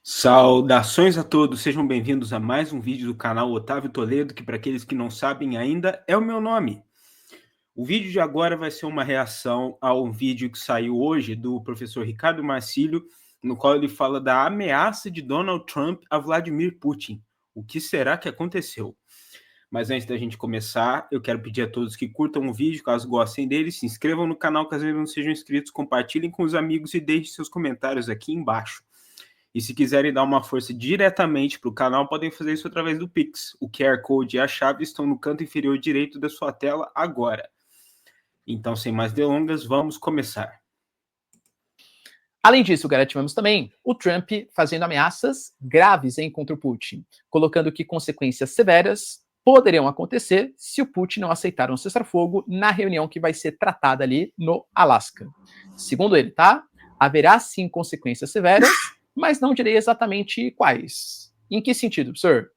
Saudações a todos, sejam bem-vindos a mais um vídeo do canal Otávio Toledo, que para aqueles que não sabem ainda é o meu nome. O vídeo de agora vai ser uma reação ao vídeo que saiu hoje do professor Ricardo Marcílio, no qual ele fala da ameaça de Donald Trump a Vladimir Putin. O que será que aconteceu? Mas antes da gente começar, eu quero pedir a todos que curtam o vídeo, caso gostem dele, se inscrevam no canal caso ainda não sejam inscritos, compartilhem com os amigos e deixem seus comentários aqui embaixo. E se quiserem dar uma força diretamente para o canal, podem fazer isso através do Pix. O QR Code e a chave estão no canto inferior direito da sua tela agora. Então, sem mais delongas, vamos começar. Além disso, tivemos também o Trump fazendo ameaças graves contra o Putin, colocando que consequências severas poderiam acontecer se o Putin não aceitar um cessar-fogo na reunião que vai ser tratada ali no Alasca. Segundo ele, haverá sim consequências severas, mas não direi exatamente quais. Em que sentido, professor?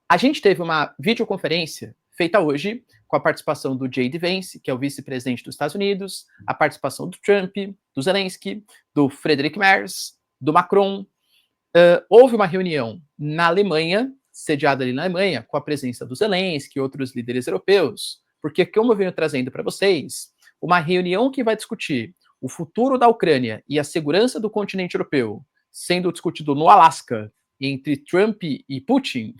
A gente teve uma videoconferência feita hoje com a participação do J.D. Vance, que é o vice-presidente dos Estados Unidos, a participação do Trump, do Zelensky, do Friedrich Merz, do Macron. Houve uma reunião na Alemanha, sediada ali na Alemanha, com a presença do Zelensky e outros líderes europeus, porque, como eu venho trazendo para vocês, uma reunião que vai discutir o futuro da Ucrânia e a segurança do continente europeu, sendo discutido no Alasca, entre Trump e Putin,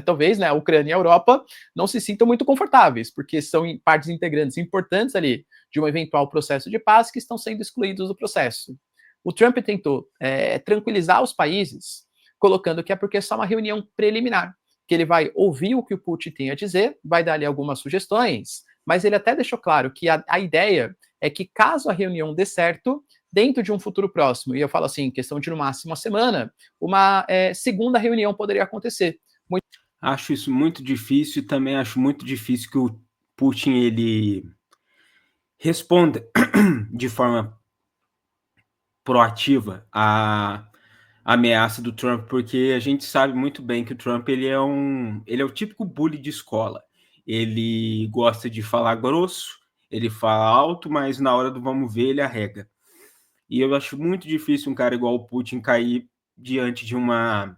talvez a Ucrânia e a Europa não se sintam muito confortáveis, porque são partes integrantes importantes ali de um eventual processo de paz que estão sendo excluídos do processo. O Trump tentou tranquilizar os países, colocando que é porque é só uma reunião preliminar, que ele vai ouvir o que o Putin tem a dizer, vai dar ali algumas sugestões, mas ele até deixou claro que a ideia é que caso a reunião dê certo, dentro de um futuro próximo, e eu falo assim, questão de no máximo uma semana, uma segunda reunião poderia acontecer. Acho isso muito difícil e também acho muito difícil que o Putin ele responda de forma proativa a ameaça do Trump, porque a gente sabe muito bem que o Trump ele é o típico bully de escola. Ele gosta de falar grosso, ele fala alto, mas na hora do vamos ver ele arrega. E eu acho muito difícil um cara igual o Putin cair diante de uma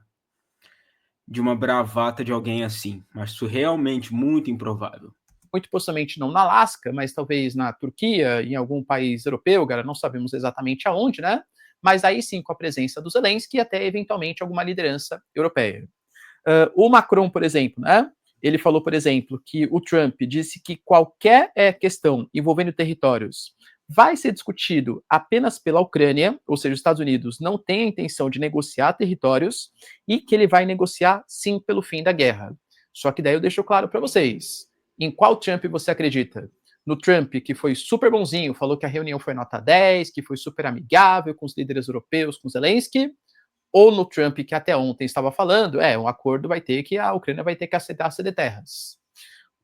bravata de alguém assim. Acho realmente muito improvável. Muito possivelmente não na Alasca, mas talvez na Turquia, em algum país europeu, não sabemos exatamente aonde, né? Mas aí sim com a presença do Zelensky e até eventualmente alguma liderança europeia. O Macron, por exemplo, né? Ele falou, por exemplo, que o Trump disse que qualquer questão envolvendo territórios vai ser discutido apenas pela Ucrânia, ou seja, os Estados Unidos não têm a intenção de negociar territórios e que ele vai negociar sim pelo fim da guerra. Só que daí eu deixo claro para vocês, em qual Trump você acredita? No Trump, que foi super bonzinho, falou que a reunião foi nota 10, que foi super amigável com os líderes europeus, com Zelensky, ou no Trump, que até ontem estava falando, um acordo vai ter que a Ucrânia vai ter que aceitar ceder terras.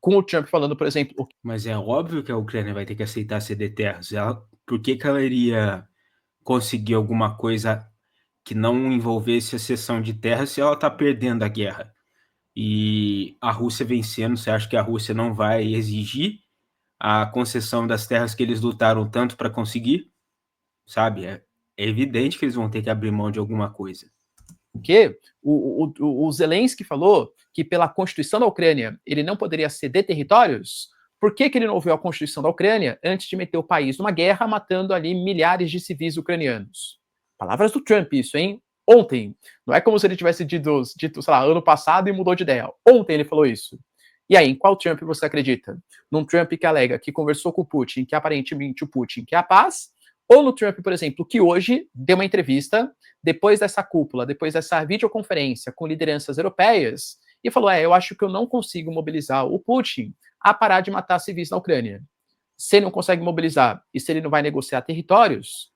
Com o Trump falando, por exemplo... Mas é óbvio que a Ucrânia vai ter que aceitar ceder terras. Por que ela iria conseguir alguma coisa que não envolvesse a cessão de terras se ela está perdendo a guerra? E a Rússia vencendo, você acha que a Rússia não vai exigir a concessão das terras que eles lutaram tanto para conseguir? Sabe? É evidente que eles vão ter que abrir mão de alguma coisa. Porque o Zelensky falou que pela Constituição da Ucrânia ele não poderia ceder territórios. Por que ele não ouviu a Constituição da Ucrânia antes de meter o país numa guerra, matando ali milhares de civis ucranianos? Palavras do Trump, isso, hein? Ontem. Não é como se ele tivesse dito, sei lá, ano passado e mudou de ideia. Ontem ele falou isso. E aí, em qual Trump você acredita? Num Trump que alega que conversou com o Putin, que aparentemente o Putin quer a paz, ou no Trump, por exemplo, que hoje deu uma entrevista, depois dessa cúpula, depois dessa videoconferência com lideranças europeias, e falou, eu acho que eu não consigo mobilizar o Putin a parar de matar civis na Ucrânia. Se ele não consegue mobilizar e se ele não vai negociar territórios,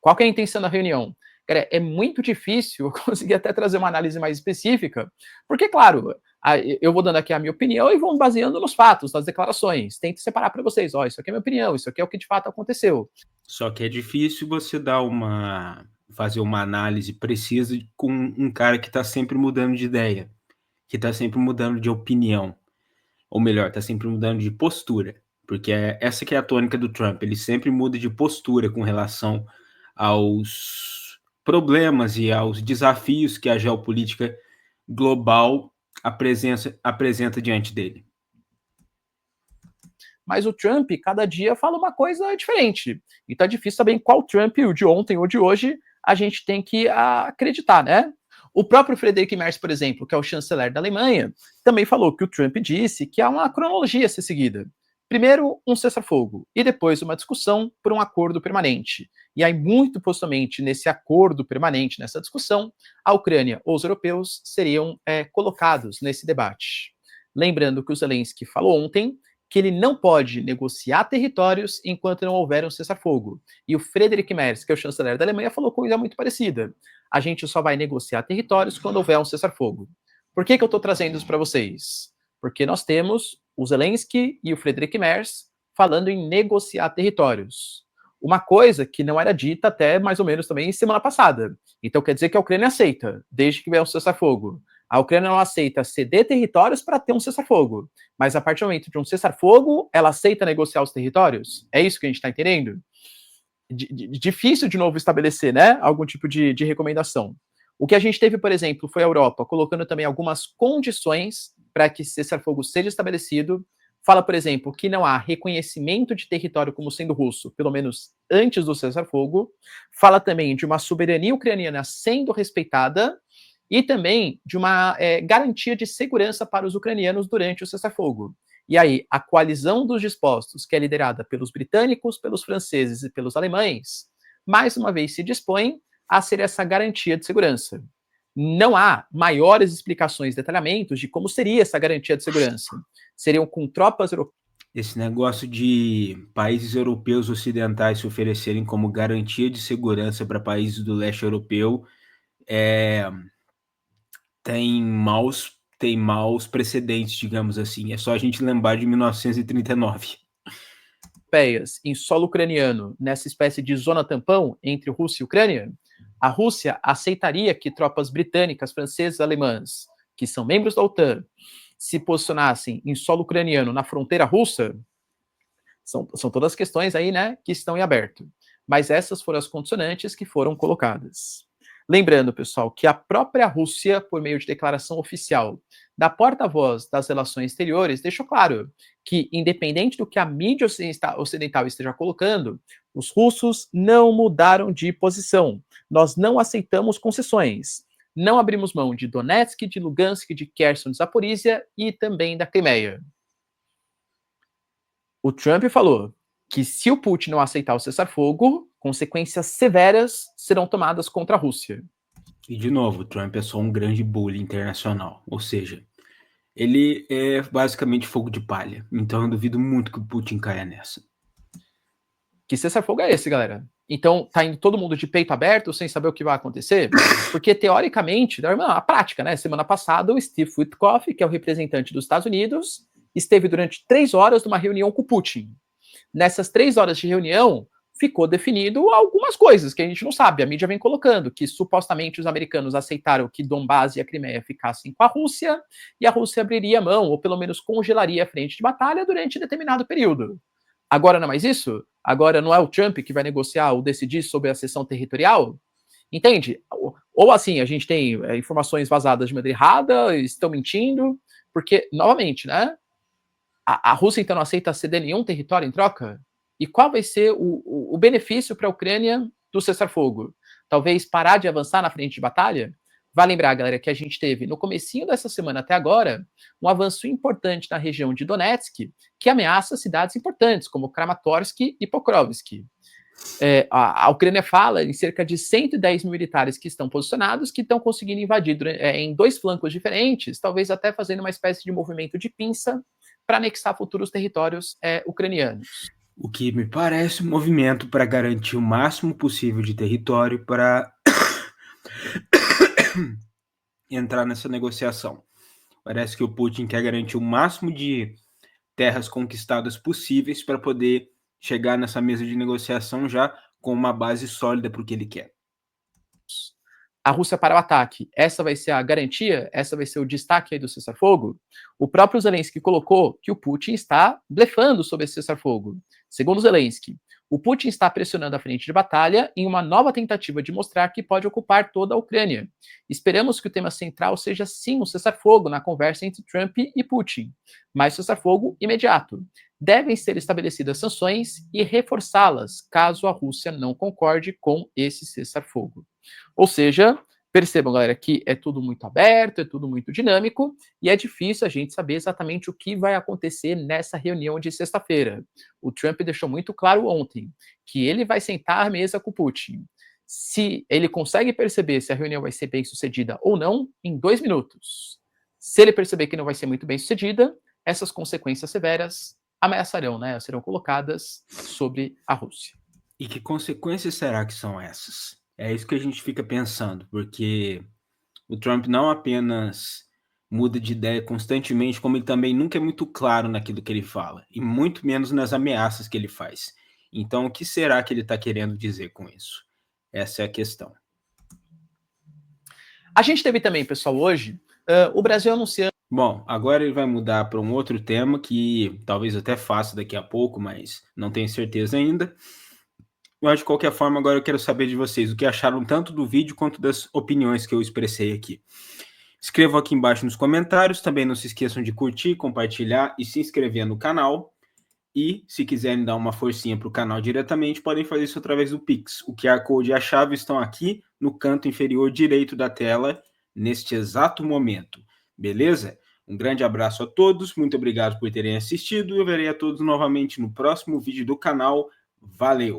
qual que é a intenção da reunião? Cara, é muito difícil eu conseguir até trazer uma análise mais específica, porque, claro, eu vou dando aqui a minha opinião e vou baseando nos fatos, nas declarações. Tento separar para vocês, isso aqui é a minha opinião, isso aqui é o que de fato aconteceu. Só que é difícil você fazer uma análise precisa com um cara que está sempre mudando de ideia, que está sempre mudando de opinião, ou melhor, está sempre mudando de postura, porque essa que é a tônica do Trump, ele sempre muda de postura com relação aos problemas e aos desafios que a geopolítica global apresenta diante dele. Mas o Trump, cada dia, fala uma coisa diferente. Então é difícil saber em qual Trump, o de ontem ou de hoje, a gente tem que acreditar, né? O próprio Friedrich Merz, por exemplo, que é o chanceler da Alemanha, também falou que o Trump disse que há uma cronologia a ser seguida. Primeiro, um cessar-fogo, e depois uma discussão por um acordo permanente. E aí, muito possivelmente, nesse acordo permanente, nessa discussão, a Ucrânia ou os europeus seriam colocados nesse debate. Lembrando que o Zelensky falou ontem que ele não pode negociar territórios enquanto não houver um cessar-fogo. E o Friedrich Merz, que é o chanceler da Alemanha, falou coisa muito parecida. A gente só vai negociar territórios quando houver um cessar-fogo. Por que eu estou trazendo isso para vocês? Porque nós temos o Zelensky e o Friedrich Merz falando em negociar territórios. Uma coisa que não era dita até mais ou menos também semana passada. Então quer dizer que a Ucrânia aceita, desde que vier um cessar-fogo. A Ucrânia não aceita ceder territórios para ter um cessar-fogo. Mas a partir do momento de um cessar-fogo, ela aceita negociar os territórios? É isso que a gente está entendendo? Difícil, de novo, estabelecer, né, algum tipo de recomendação. O que a gente teve, por exemplo, foi a Europa colocando também algumas condições para que esse cessar-fogo seja estabelecido. Fala, por exemplo, que não há reconhecimento de território como sendo russo, pelo menos antes do cessar-fogo. Fala também de uma soberania ucraniana sendo respeitada e também de uma garantia de segurança para os ucranianos durante o cessar-fogo. E aí, a coalizão dos dispostos, que é liderada pelos britânicos, pelos franceses e pelos alemães, mais uma vez se dispõe a ser essa garantia de segurança. Não há maiores explicações, detalhamentos de como seria essa garantia de segurança. Seriam com tropas europeias. Esse negócio de países europeus ocidentais se oferecerem como garantia de segurança para países do leste europeu tem maus precedentes, digamos assim. É só a gente lembrar de 1939. Em solo ucraniano, nessa espécie de zona tampão entre Rússia e Ucrânia, a Rússia aceitaria que tropas britânicas, francesas e alemãs, que são membros da OTAN, se posicionassem em solo ucraniano na fronteira russa? São todas questões aí, né, que estão em aberto. Mas essas foram as condicionantes que foram colocadas. Lembrando, pessoal, que a própria Rússia, por meio de declaração oficial da porta-voz das relações exteriores, deixou claro que, independente do que a mídia ocidental esteja colocando, os russos não mudaram de posição. Nós não aceitamos concessões. Não abrimos mão de Donetsk, de Lugansk, de Kherson, de Zaporizhia e também da Crimeia. O Trump falou que se o Putin não aceitar o cessar-fogo, consequências severas serão tomadas contra a Rússia. E, de novo, o Trump é só um grande bully internacional. Ou seja, ele é basicamente fogo de palha. Então eu duvido muito que o Putin caia nessa. Que cessar-fogo é esse, galera? Então tá indo todo mundo de peito aberto, sem saber o que vai acontecer? Porque, teoricamente, a prática, né? Semana passada, o Steve Witkoff, que é o representante dos Estados Unidos, esteve durante 3 horas numa reunião com o Putin. Nessas 3 horas de reunião, ficou definido algumas coisas que a gente não sabe. A mídia vem colocando que supostamente os americanos aceitaram que Donbás e a Crimeia ficassem com a Rússia e a Rússia abriria mão, ou pelo menos congelaria a frente de batalha durante determinado período. Agora não é mais isso? Agora não é o Trump que vai negociar ou decidir sobre a cessão territorial? Entende? Ou assim, a gente tem informações vazadas de maneira errada, estão mentindo, porque, novamente, né? A Rússia, então, não aceita ceder nenhum território em troca? E qual vai ser o benefício para a Ucrânia do cessar-fogo? Talvez parar de avançar na frente de batalha? Vai lembrar, galera, que a gente teve, no comecinho dessa semana até agora, um avanço importante na região de Donetsk, que ameaça cidades importantes, como Kramatorsk e Pokrovsk. A Ucrânia fala em cerca de 110 mil militares que estão posicionados, que estão conseguindo invadir em 2 flancos diferentes, talvez até fazendo uma espécie de movimento de pinça para anexar futuros territórios ucranianos. O que me parece um movimento para garantir o máximo possível de território para entrar nessa negociação. Parece que o Putin quer garantir o máximo de terras conquistadas possíveis para poder chegar nessa mesa de negociação já com uma base sólida para o que ele quer. A Rússia para o ataque, essa vai ser a garantia? Essa vai ser o destaque aí do cessar-fogo? O próprio Zelensky colocou que o Putin está blefando sobre esse cessar-fogo. Segundo Zelensky, O Putin está pressionando a frente de batalha em uma nova tentativa de mostrar que pode ocupar toda a Ucrânia. Esperamos que o tema central seja sim um cessar-fogo na conversa entre Trump e Putin, mas cessar-fogo imediato. Devem ser estabelecidas sanções e reforçá-las caso a Rússia não concorde com esse cessar-fogo. Ou seja, percebam, galera, que é tudo muito aberto, é tudo muito dinâmico e é difícil a gente saber exatamente o que vai acontecer nessa reunião de sexta-feira. O Trump deixou muito claro ontem que ele vai sentar à mesa com o Putin. Se ele consegue perceber se a reunião vai ser bem sucedida ou não, em 2 minutos. Se ele perceber que não vai ser muito bem sucedida, essas consequências severas ameaçarão, né, serão colocadas sobre a Rússia. E que consequências será que são essas? É isso que a gente fica pensando, porque o Trump não apenas muda de ideia constantemente, como ele também nunca é muito claro naquilo que ele fala, e muito menos nas ameaças que ele faz. Então, o que será que ele está querendo dizer com isso? Essa é a questão. A gente teve também, pessoal, hoje, o Brasil anunciando... Bom, agora ele vai mudar para um outro tema que talvez até faça daqui a pouco, mas não tenho certeza ainda. Mas, de qualquer forma, agora eu quero saber de vocês o que acharam tanto do vídeo quanto das opiniões que eu expressei aqui. Escrevam aqui embaixo nos comentários. Também não se esqueçam de curtir, compartilhar e se inscrever no canal. E, se quiserem dar uma forcinha para o canal diretamente, podem fazer isso através do Pix. O QR Code e a chave estão aqui no canto inferior direito da tela, neste exato momento. Beleza? Um grande abraço a todos, muito obrigado por terem assistido. Eu verei a todos novamente no próximo vídeo do canal. Valeu!